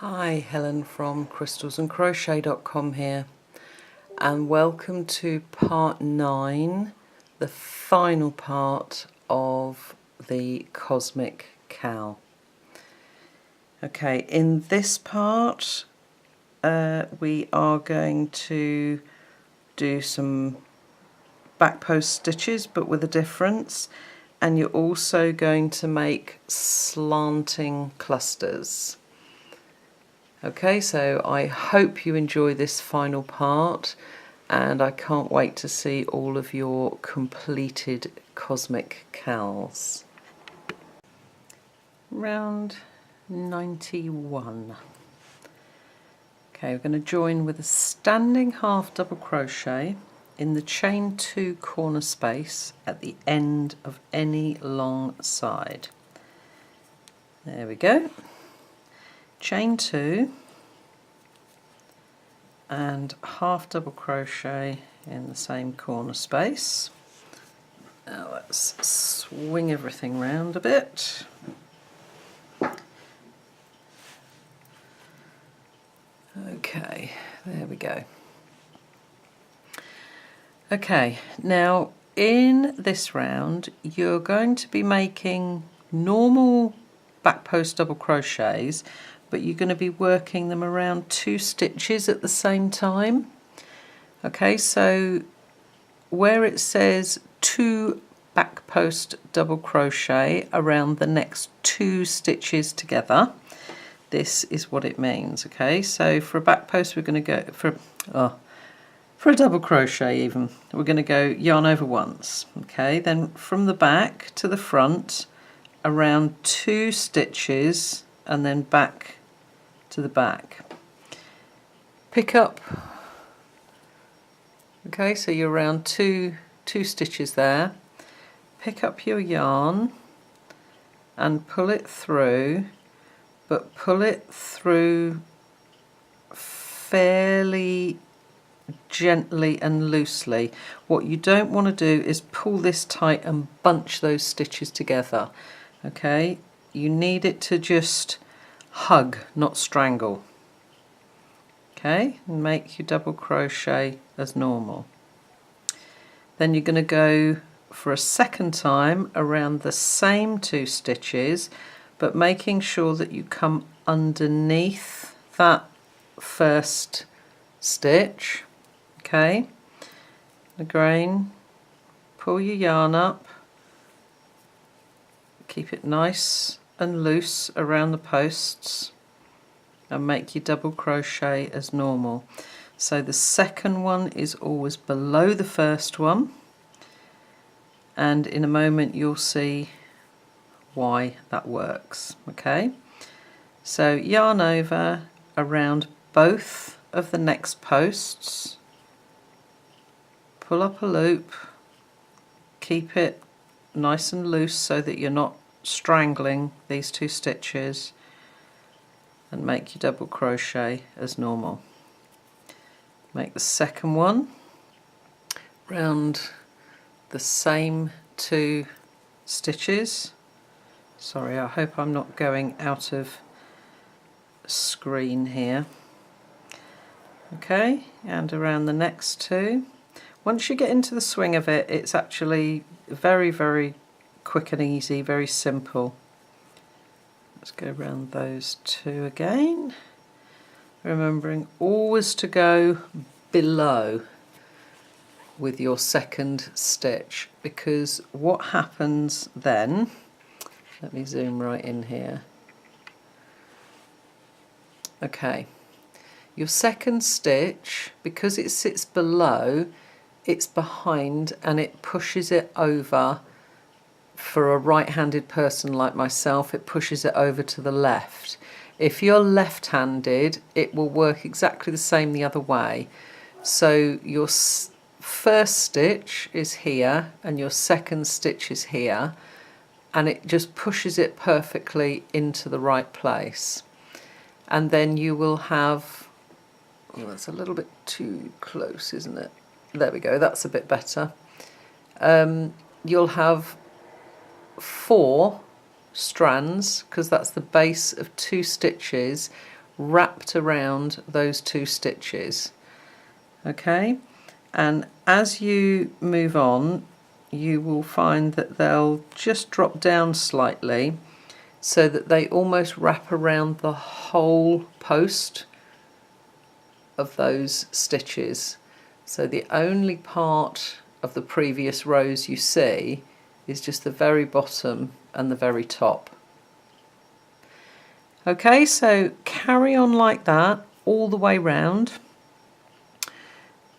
Hi, Helen from crystals-and-crochet.com here, and welcome to part 9, the final part of the Cosmic Cow. Okay, in this part we are going to do some back post stitches but with a difference, and you're also going to make slanting clusters. Okay, so I hope you enjoy this final part, and I can't wait to see all of your completed cosmic cows. Round 91. Okay, we're going to join with a standing half double crochet in the chain 2 corner space at the end of any long side. There we go. Chain 2 and half double crochet in the same corner space. Now let's swing everything round a bit. Okay, there we go. Okay, now in this round you're going to be making normal back post double crochets, but you're going to be working them around 2 stitches at the same time. Okay, so where it says 2 back post double crochet around the next 2 stitches together, this is what it means. Okay, so for a back post we're going to go for a double crochet even, we're going to go yarn over once. Okay, then from the back to the front around 2 stitches and then back to the back. Pick up, okay, so you're around two stitches there. Pick up your yarn and pull it through, but pull it through fairly gently and loosely. What you don't want to do is pull this tight and bunch those stitches together. Okay, you need it to just hug, not strangle. Okay, and make your double crochet as normal. Then you're going to go for a second time around the same 2 stitches, but making sure that you come underneath that first stitch. Okay, again, pull your yarn up, keep it nice and loose around the posts, and make your double crochet as normal. So the second one is always below the first one, and in a moment you'll see why that works. Okay, so yarn over around both of the next posts, pull up a loop, keep it nice and loose so that you're not strangling these 2 stitches, and make your double crochet as normal. Make the second one round the same 2 stitches. Sorry, I hope I'm not going out of screen here. Okay, and around the next 2. Once you get into the swing of it, it's actually very, very quick and easy, very simple. Let's go around those 2 again, remembering always to go below with your second stitch, because what happens then, let me zoom right in here. Okay, your second stitch, because it sits below, it's behind and it pushes it over. For a right-handed person like myself, it pushes it over to the left. If you're left-handed, it will work exactly the same the other way. So your first stitch is here and your second stitch is here, and it just pushes it perfectly into the right place. And then you will have, oh, that's a little bit too close, isn't it? There we go, that's a bit better. You'll have 4 strands, because that's the base of 2 stitches wrapped around those 2 stitches. Okay, and as you move on you will find that they'll just drop down slightly so that they almost wrap around the whole post of those stitches. So the only part of the previous rows you see is just the very bottom and the very top. Okay, so carry on like that all the way round.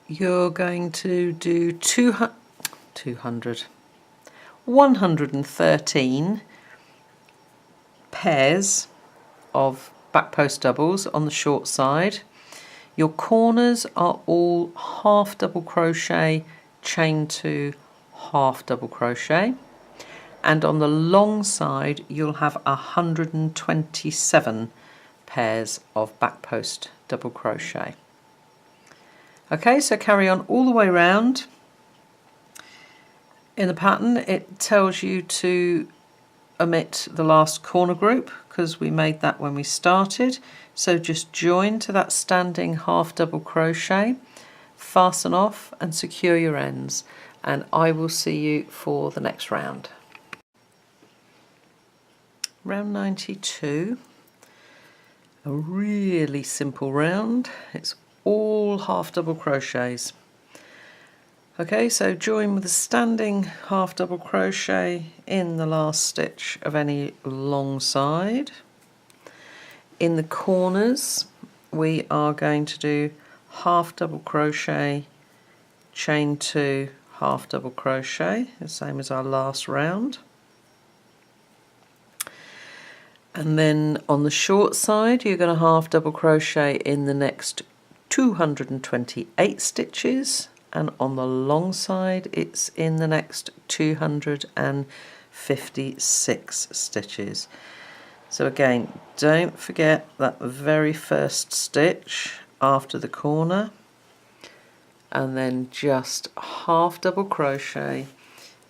You're going to do 113 pairs of back post doubles on the short side. Your corners are all half double crochet, chain 2, half double crochet, and on the long side you'll have 127 pairs of back post double crochet. Okay, so carry on all the way round. In the pattern it tells you to omit the last corner group because we made that when we started, so just join to that standing half double crochet, fasten off and secure your ends, and I will see you for the next round. Round 92, a really simple round. It's all half double crochets. Okay, so join with a standing half double crochet in the last stitch of any long side. In the corners we are going to do half double crochet, chain 2, half double crochet, the same as our last round. And then on the short side you're going to half double crochet in the next 228 stitches, and on the long side it's in the next 256 stitches. So again, don't forget that very first stitch after the corner, and then just half double crochet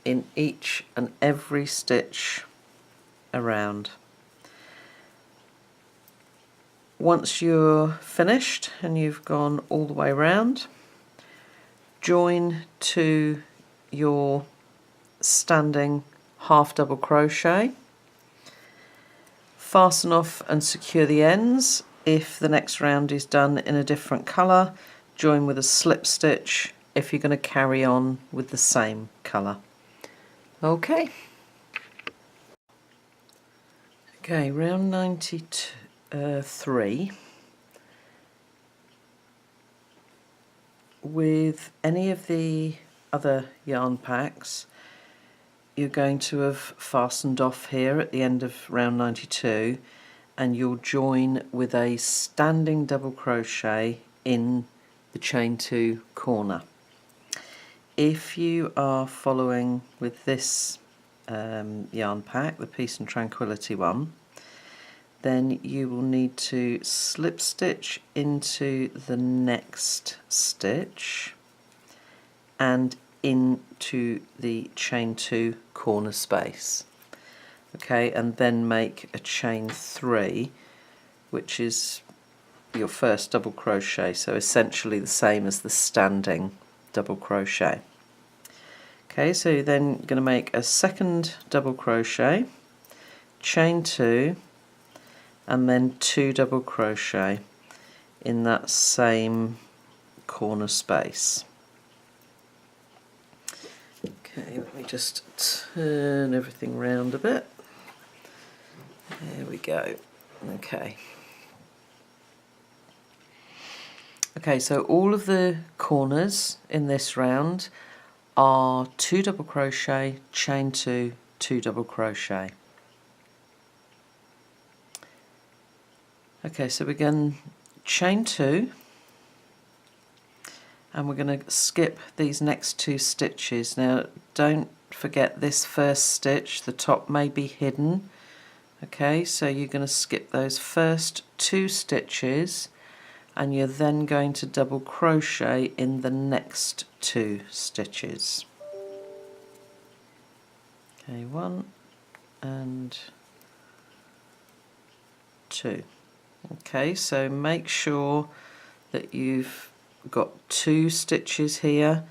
in each and every stitch around. Once you're finished and you've gone all the way around, join to your standing half double crochet, fasten off and secure the ends. If the next round is done in a different colour, join with a slip stitch if you're going to carry on with the same colour. Okay, round 93. With any of the other yarn packs, you're going to have fastened off here at the end of round 92, and you'll join with a standing double crochet in the chain 2 corner. If you are following with this yarn pack, the Peace and Tranquility one, then you will need to slip stitch into the next stitch and into the chain 2 corner space. Okay, and then make a chain 3, which is your first double crochet, so essentially the same as the standing double crochet. Okay, so you're then going to make a second double crochet, chain 2, and then 2 double crochet in that same corner space. Okay, let me just turn everything round a bit. There we go. Okay. Okay, so all of the corners in this round are 2 double crochet, chain 2, 2 double crochet. Okay, so we're going chain 2, and we're going to skip these next 2 stitches. Now don't forget this first stitch, the top may be hidden. Okay, so you're going to skip those first 2 stitches, and you're then going to double crochet in the next 2 stitches. Okay, 1 and 2. Okay, so make sure that you've got 2 stitches here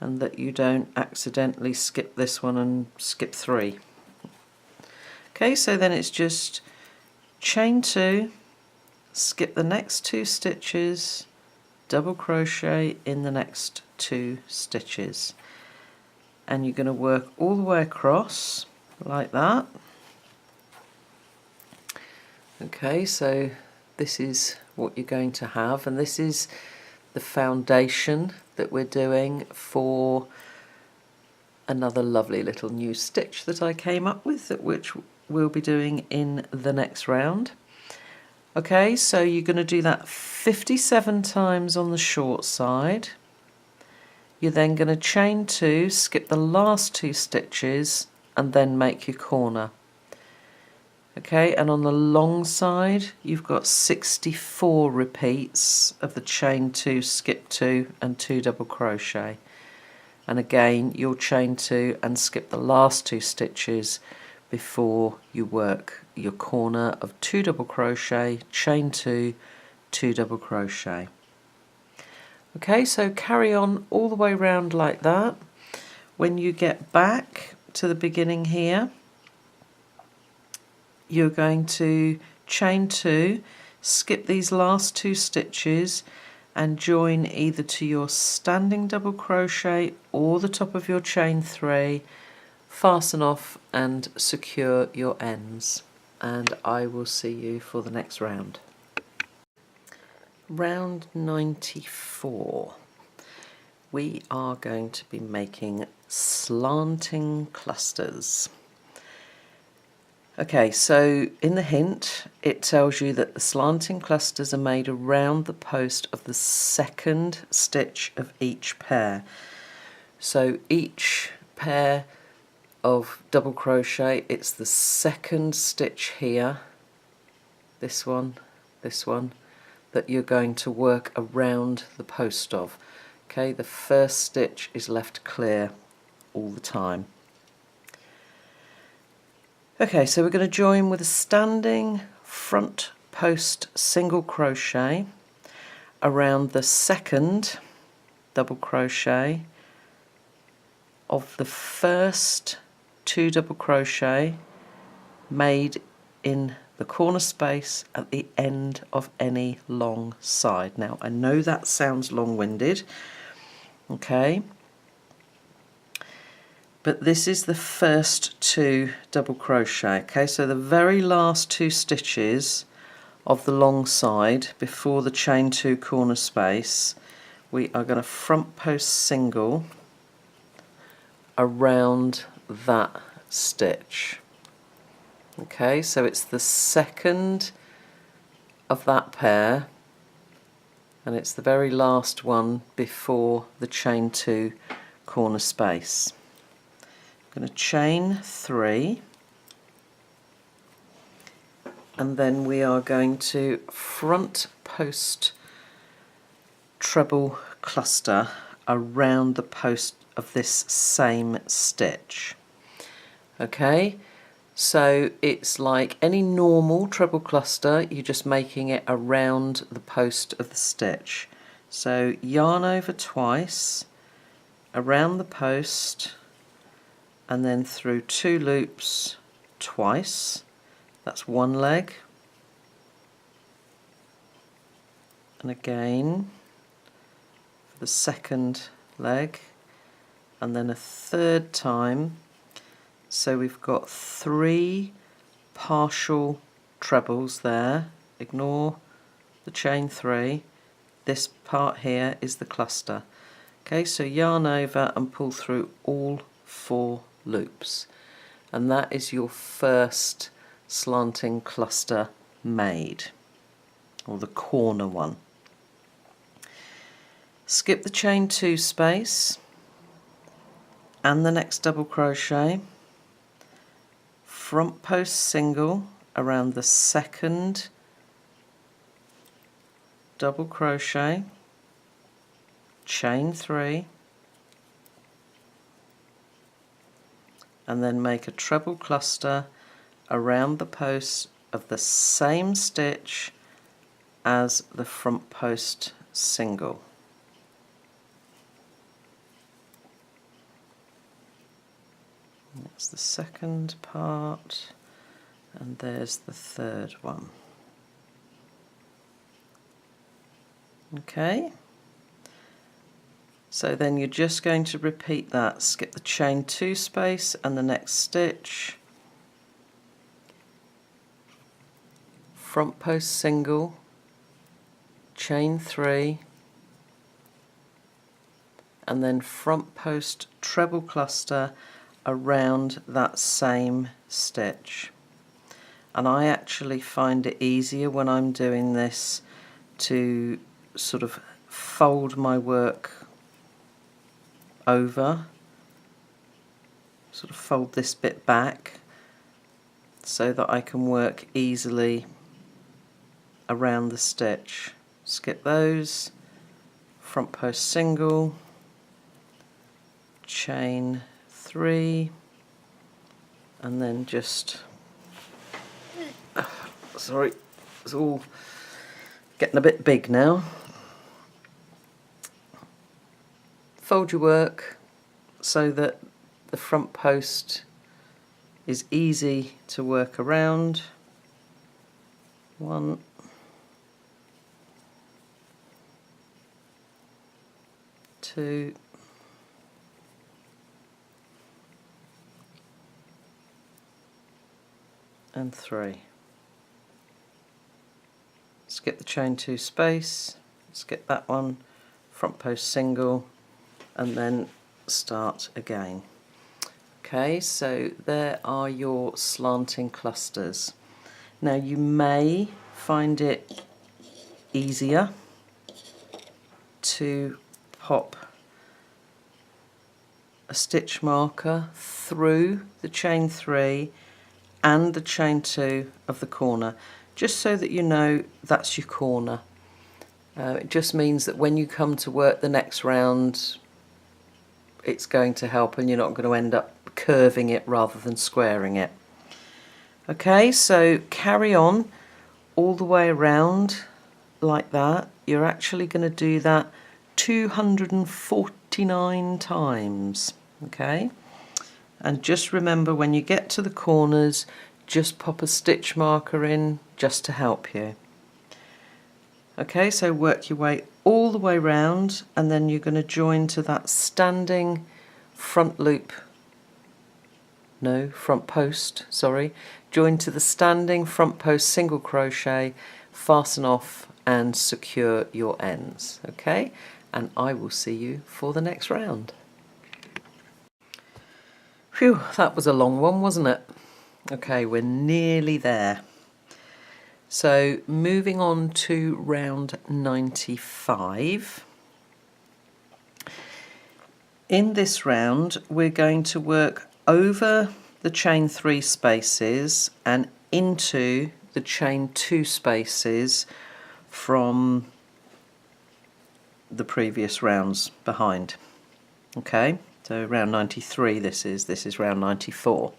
and that you don't accidentally skip this one and skip 3. Okay, so then it's just chain 2, skip the next 2 stitches, double crochet in the next 2 stitches, and you're going to work all the way across like that. Okay, so this is what you're going to have, and this is the foundation that we're doing for another lovely little new stitch that I came up with, which we'll be doing in the next round. Okay, so you're going to do that 57 times on the short side. You're then going to chain 2, skip the last 2 stitches, and then make your corner. Okay, and on the long side you've got 64 repeats of the chain 2, skip 2 and 2 double crochet, and again you'll chain 2 and skip the last 2 stitches before you work your corner of 2 double crochet, chain 2, 2 double crochet. Okay, so carry on all the way round like that. When you get back to the beginning here, you're going to chain 2, skip these last 2 stitches and join either to your standing double crochet or the top of your chain 3, fasten off and secure your ends, and I will see you for the next round. Round 94. We are going to be making slanting clusters. Okay, so in the hint it tells you that the slanting clusters are made around the post of the second stitch of each pair. So each pair of double crochet, it's the second stitch here, this one, that you're going to work around the post of. Okay, the first stitch is left clear all the time. Okay, so we're going to join with a standing front post single crochet around the second double crochet of the first 2 double crochet made in the corner space at the end of any long side. Now I know that sounds long-winded, okay, but this is the first 2 double crochet. Okay, so the very last 2 stitches of the long side before the chain 2 corner space, we are going to front post single around that stitch. Okay, so it's the second of that pair and it's the very last one before the chain 2 corner space. I'm going to chain 3 and then we are going to front post treble cluster around the post of this same stitch. Okay, so it's like any normal treble cluster, you're just making it around the post of the stitch. So yarn over twice around the post and then through 2 loops twice. That's one leg, and again for the second leg, and then a third time. So we've got 3 partial trebles there. Ignore the chain 3. This part here is the cluster. Okay, so yarn over and pull through all 4 loops, and that is your first slanting cluster made, or the corner one. Skip the chain 2 space and the next double crochet, front post single around the second double crochet, chain 3, and then make a treble cluster around the post of the same stitch as the front post single. That's the second part, and there's the third one. Okay, so then you're just going to repeat that. Skip the chain 2 space and the next stitch, front post single, chain 3, and then front post treble cluster around that same stitch. And I actually find it easier when I'm doing this to sort of fold my work over, sort of fold this bit back so that I can work easily around the stitch. Skip those, front post single, chain 3, and then just sorry, it's all getting a bit big now. Fold your work so that the front post is easy to work around. 1, 2, and 3. Skip the chain 2 space, skip that one, front post single, and then start again. Okay, so there are your slanting clusters. Now you may find it easier to pop a stitch marker through the chain 3 and the chain 2 of the corner, just so that you know that's your corner. It just means that when you come to work the next round, it's going to help and you're not going to end up curving it rather than squaring it. Okay, so carry on all the way around like that. You're actually going to do that 249 times. Okay, and just remember, when you get to the corners, just pop a stitch marker in just to help you. Okay, so work your way all the way round, and then you're going to join to that standing front post, join to the standing front post single crochet, fasten off and secure your ends. Okay, and I will see you for the next round. Phew, that was a long one, wasn't it? Okay, we're nearly there. So moving on to round 95. In this round, we're going to work over the chain 3 spaces and into the chain 2 spaces from the previous rounds behind. Okay, so round 93 this is round 94.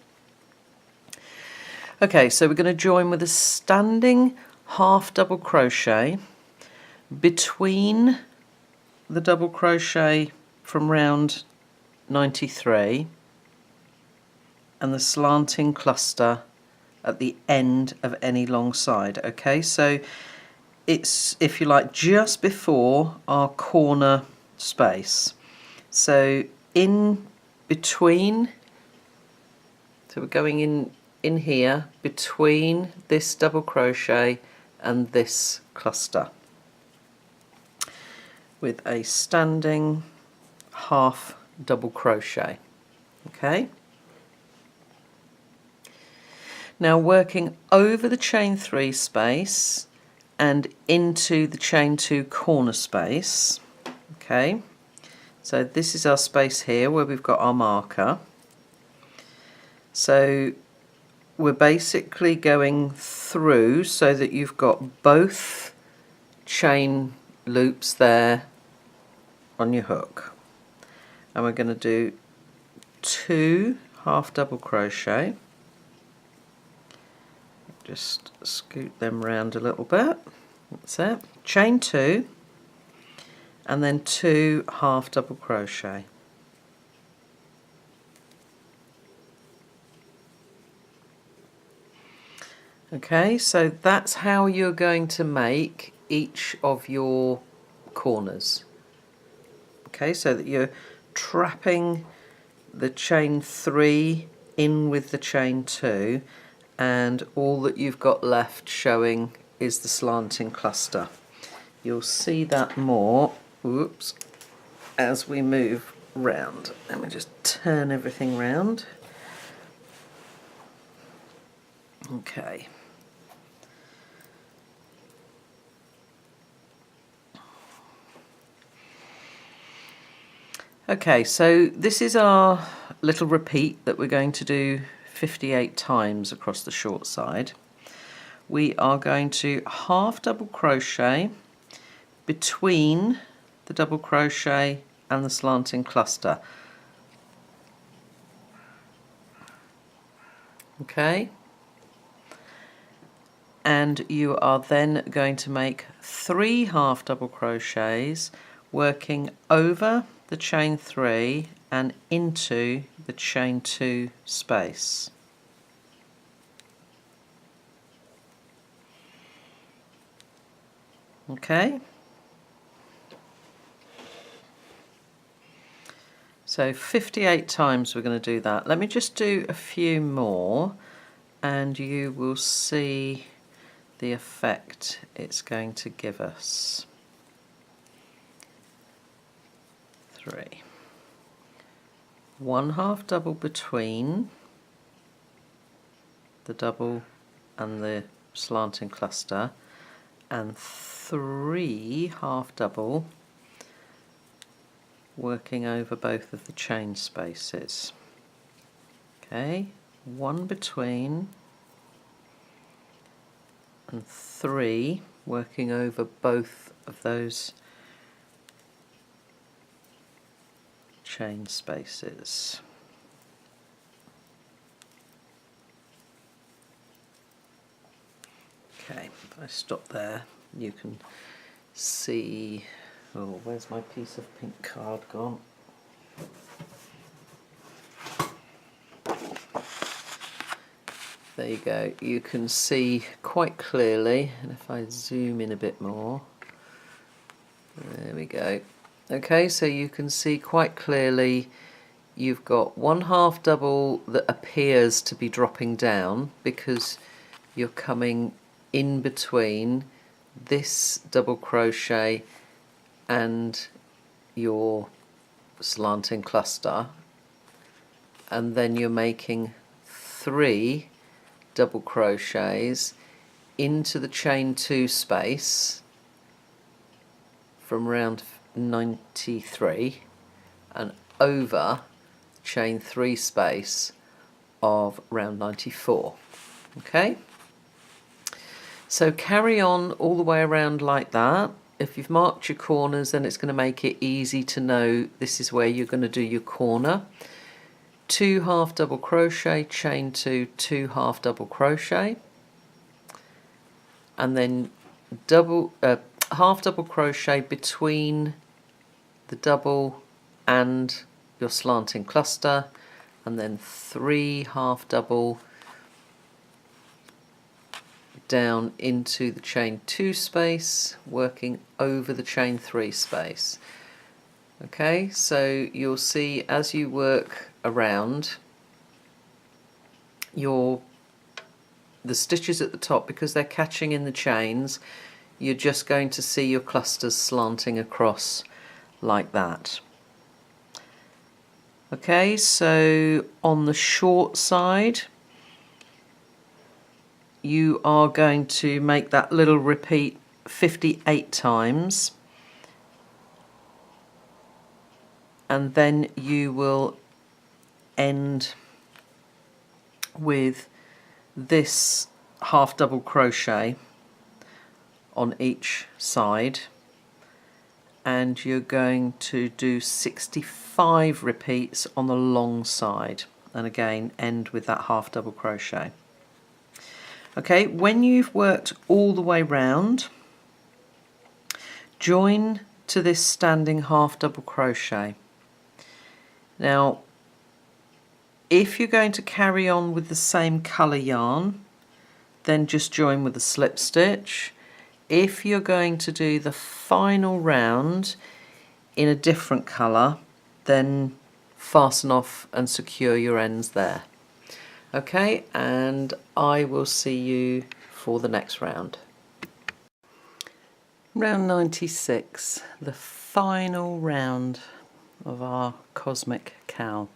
Okay, so we're going to join with a standing half double crochet between the double crochet from round 93 and the slanting cluster at the end of any long side. Okay, so it's, if you like, just before our corner space. So in between, so we're going in here between this double crochet and this cluster with a standing half double crochet. Okay, now working over the chain 3 space and into the chain 2 corner space. Okay, so this is our space here where we've got our marker. So we're basically going through so that you've got both chain loops there on your hook, and we're going to do 2 half double crochet. Just scoot them round a little bit. That's it. Chain 2 and then 2 half double crochet. Okay, so that's how you're going to make each of your corners. Okay, so that you're trapping the chain 3 in with the chain 2, and all that you've got left showing is the slanting cluster. You'll see that more, whoops, as we move round. Let me just turn everything round. Okay. Okay, so this is our little repeat that we're going to do 58 times across the short side. We are going to half double crochet between the double crochet and the slanting cluster. Okay, and you are then going to make 3 half double crochets working over the chain 3 and into the chain 2 space. Okay, so 58 times we're going to do that. Let me just do a few more and you will see the effect it's going to give us. 3. 1 half double between the double and the slanting cluster, and 3 half double working over both of the chain spaces. Okay, 1 between and 3 working over both of those chain spaces. Okay, if I stop there, you can see, oh, where's my piece of pink card gone? There you go, you can see quite clearly, and if I zoom in a bit more, there we go. Okay, so you can see quite clearly you've got 1 half double that appears to be dropping down because you're coming in between this double crochet and your slanting cluster, and then you're making 3 double crochets into the chain 2 space from round 93 and over chain 3 space of round 94. Okay, so carry on all the way around like that. If you've marked your corners, then it's going to make it easy to know this is where you're going to do your corner. 2 half double crochet, chain 2, 2 half double crochet, and then half double crochet between the double and your slanting cluster, and then 3 half double down into the chain 2 space working over the chain 3 space. Okay, so you'll see as you work around the stitches at the top, because they're catching in the chains, you're just going to see your clusters slanting across like that. Okay, so on the short side you are going to make that little repeat 58 times, and then you will end with this half double crochet on each side, and you're going to do 65 repeats on the long side, and again end with that half double crochet. Okay, when you've worked all the way round, join to this standing half double crochet. Now if you're going to carry on with the same colour yarn, then just join with a slip stitch. If you're going to do the final round in a different colour, then fasten off and secure your ends there. Okay, and I will see you for the next round. Round 96, the final round of our cosmic cowl.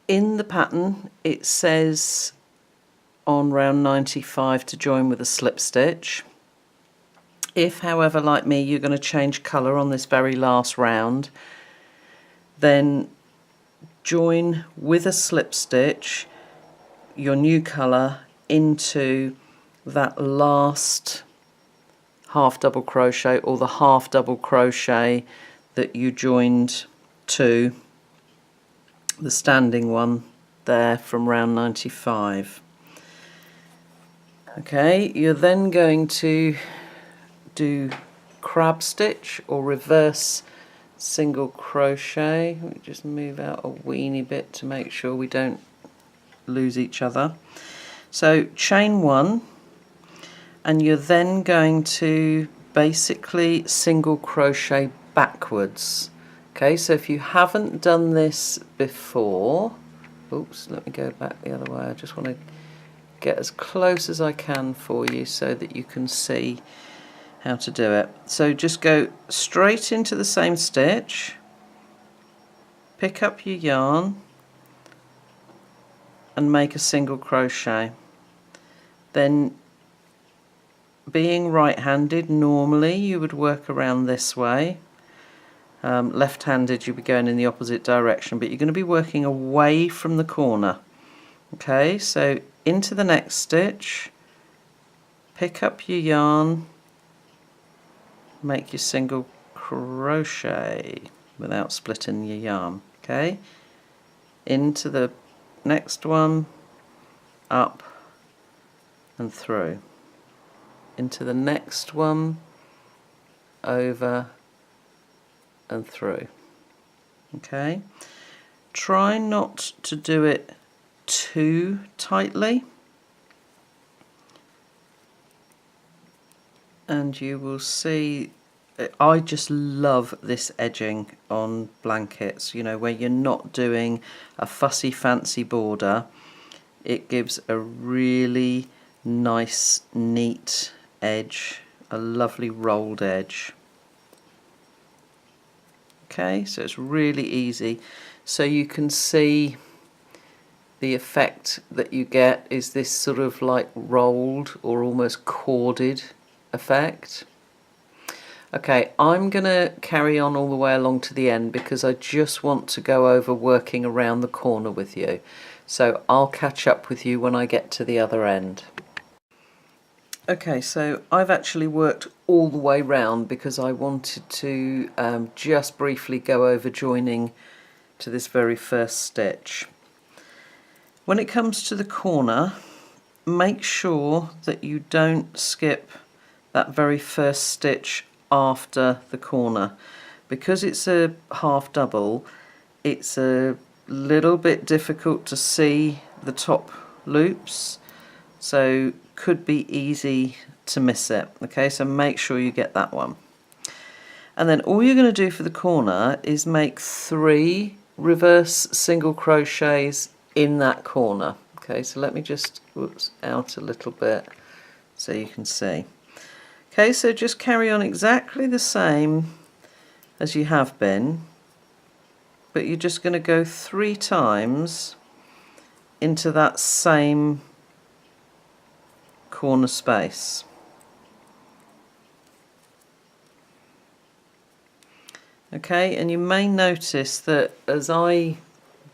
In the pattern it says on round 95 to join with a slip stitch. If, however, like me, you're going to change colour on this very last round, then join with a slip stitch your new colour into that last half double crochet, or the half double crochet that you joined to the standing one there from round 95. Okay, you're then going to do crab stitch or reverse single crochet. Let me just move out a weeny bit to make sure we don't lose each other. So chain one, and you're then going to basically single crochet backwards. Okay, so if you haven't done this before, oops, let me go back the other way. I just want to get as close as I can for you so that you can see how to do it. So just go straight into the same stitch, pick up your yarn and make a single crochet. Then, being right-handed, normally you would work around this way. Left-handed you'll be going in the opposite direction, but you're going to be working away from the corner. Okay, so into the next stitch, pick up your yarn, make your single crochet without splitting your yarn. Okay, into the next one, up and through, into the next one, over and through. Okay, try not to do it too tightly, and you will see I just love this edging on blankets, you know, where you're not doing a fussy fancy border. It gives a really nice neat edge, a lovely rolled edge. Okay, so it's really easy. So you can see the effect that you get is this sort of like rolled or almost corded effect. Okay, I'm going to carry on all the way along to the end because I just want to go over working around the corner with you. So I'll catch up with you when I get to the other end. Okay, so I've actually worked all the way round because I wanted to just briefly go over joining to this very first stitch. When it comes to the corner, make sure that you don't skip that very first stitch after the corner. Because it's a half double, it's a little bit difficult to see the top loops, so could be easy to miss it. Okay, so make sure you get that one. And then all you're going to do for the corner is make 3 reverse single crochets in that corner. Okay, so let me just out a little bit so you can see. Okay, so just carry on exactly the same as you have been, but you're just going to go 3 times into that same corner space. Okay, and you may notice that as I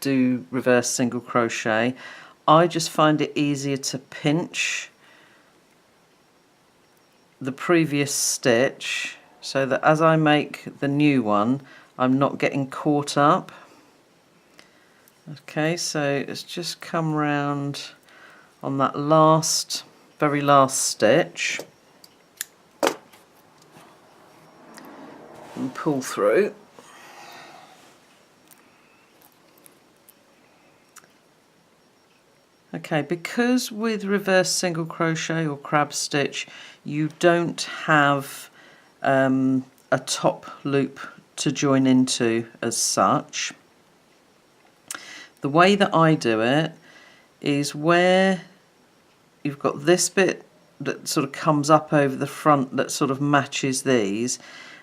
do reverse single crochet, I just find it easier to pinch the previous stitch so that as I make the new one I'm not getting caught up. Okay, so let's just come round on that very last stitch, and pull through. Okay, because with reverse single crochet or crab stitch you don't have a top loop to join into as such, the way that I do it is where you've got this bit that sort of comes up over the front that sort of matches these,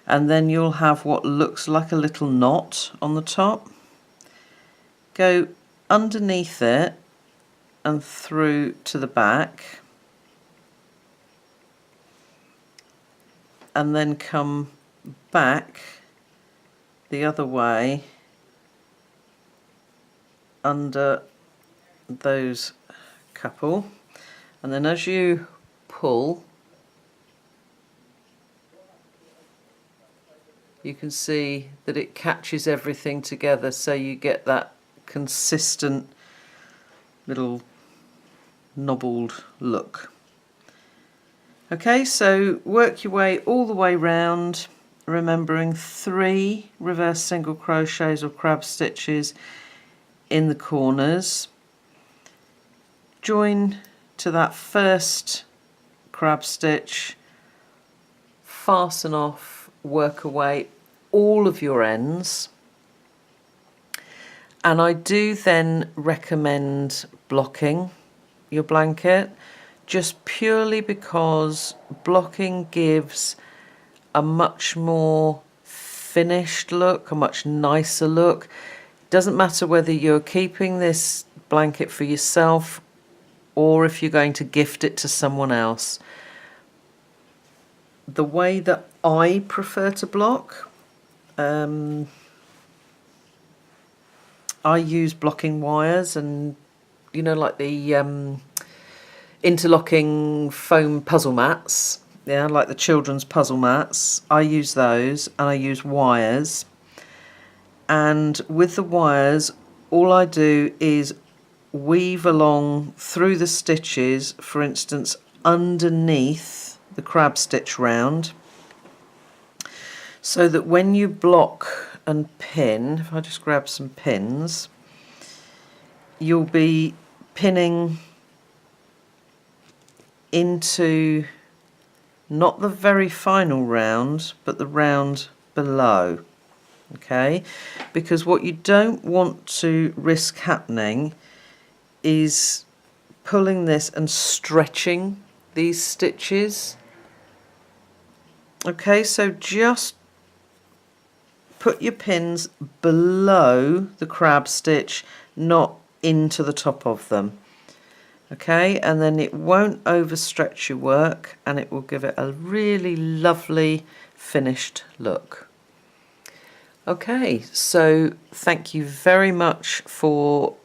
and then you'll have what looks like a little knot on the top. Go underneath it and through to the back, and then come back the other way under those couple, and then as you pull you can see that it catches everything together, so you get that consistent little knobbled look. Okay, so work your way all the way round, remembering 3 reverse single crochets or crab stitches in the corners. Join to that first crab stitch, fasten off, work away all of your ends. And I do then recommend blocking your blanket, just purely because blocking gives a much more finished look, a much nicer look. Doesn't matter whether you're keeping this blanket for yourself or if you're going to gift it to someone else. The way that I prefer to block, I use blocking wires, and you know, like the interlocking foam puzzle mats, yeah, like the children's puzzle mats. I use those, and I use wires. And with the wires, all I do is weave along through the stitches, for instance, underneath the crab stitch round, so that when you block and pin, if I just grab some pins, you'll be pinning into not the very final round, but the round below. Okay, because what you don't want to risk happening is pulling this and stretching these stitches. Okay, so just put your pins below the crab stitch, not into the top of them. Okay, and then it won't overstretch your work, and it will give it a really lovely finished look. Okay, so thank you very much for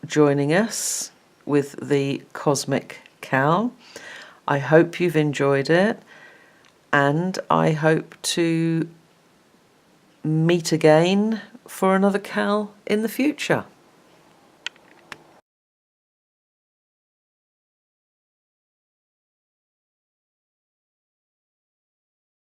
joining us with the Cosmic Cowl. I hope you've enjoyed it, and I hope to meet again for another cowl in the future.